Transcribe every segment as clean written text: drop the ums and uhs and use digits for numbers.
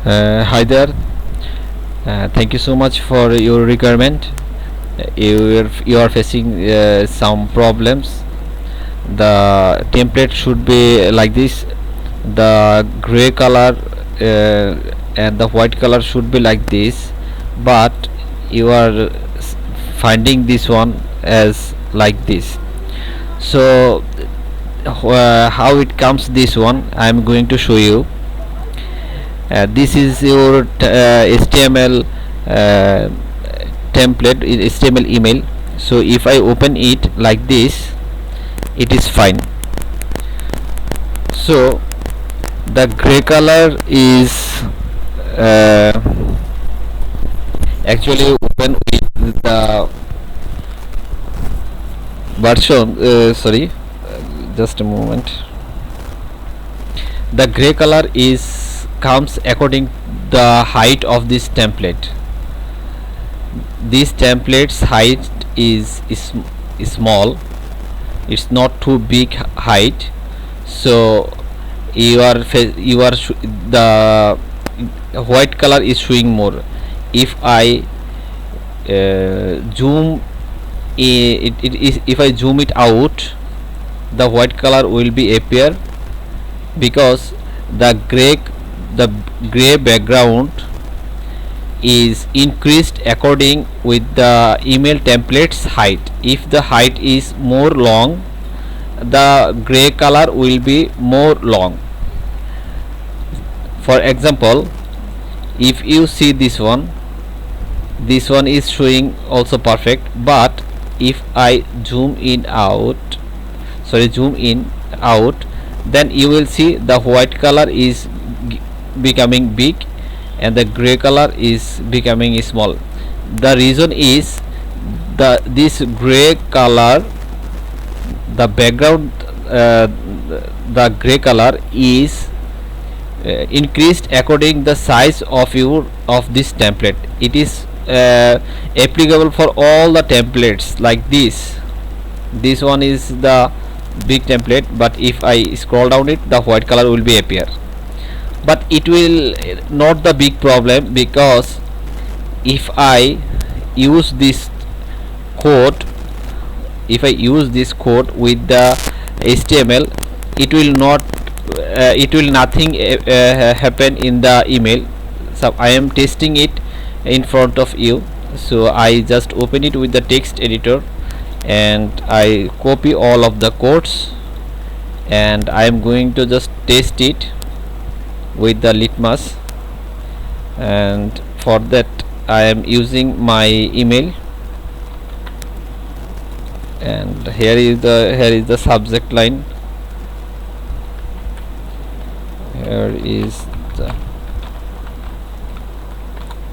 Hi there. Thank you so much for your requirement. You are facing some problems. The template should be like this. The gray color and the white color should be like this, but you are finding this one as like this. So how it comes this one, I am going to show you. This is your HTML uh, template, HTML email. So if I open it like this, it is fine. So the gray color is uh, actually open with the version. Sorry, just a moment. The gray color is comes according the height of this template. This template's height is small. It's not too big height. So the white color is showing more. If I zoom it is if I zoom it out, the white color will be appear, because the gray background is increased according with the email template's height. If the height is more long, the gray color will be more long. For example, if you see this one is showing also perfect, but if I zoom in out, then you will see the white color is becoming big and the gray color is becoming small. The reason is this gray color, the background, the gray color is increased according the size of this template. It is applicable for all the templates like this one is the big template, but if I scroll down it, the white color will be appear. But it will not the big problem, because if I use this code with the HTML, it will not it will nothing happen in the email. So I am testing it in front of you. So I just open it with the text editor and I copy all of the codes, and I am going to just test it with the litmus, and for that I am using my email, and here is the subject line. Here is the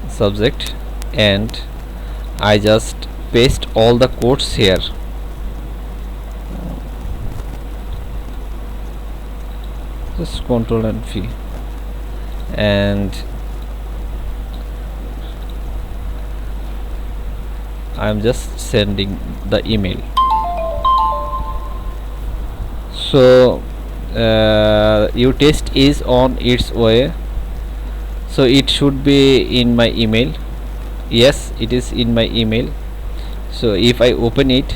subject, and I just paste all the codes here. Just Control and V, and I am just sending the email. So your test is on its way. So it should be in my email. Yes, it is in my email. So if I open it,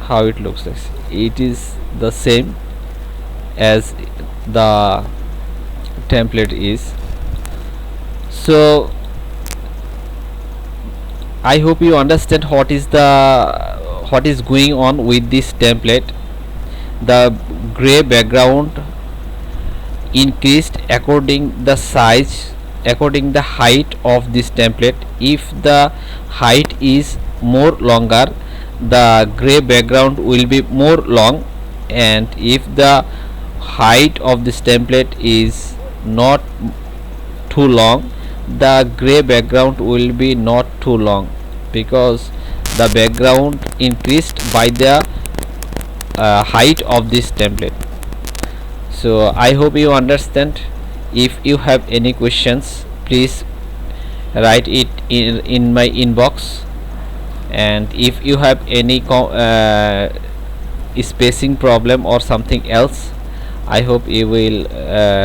how it looks like, it is the same as the template is. So I hope you understand what is going on with this template. The gray background increased according the size, according the height of this template. If the height is more longer, the gray background will be more long, and if the height of this template is not too long, the gray background will be not too long, because the background increased by the height of this template. So I hope you understand. If you have any questions, please write it in my inbox, and if you have any spacing problem or something else, I hope you will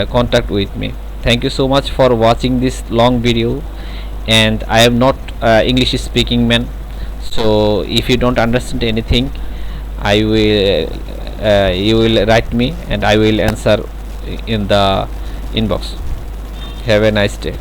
contact with me. Thank you so much for watching this long video. And I am not English speaking man, so if you don't understand anything, I will you will write me and I will answer in the inbox. Have a nice day.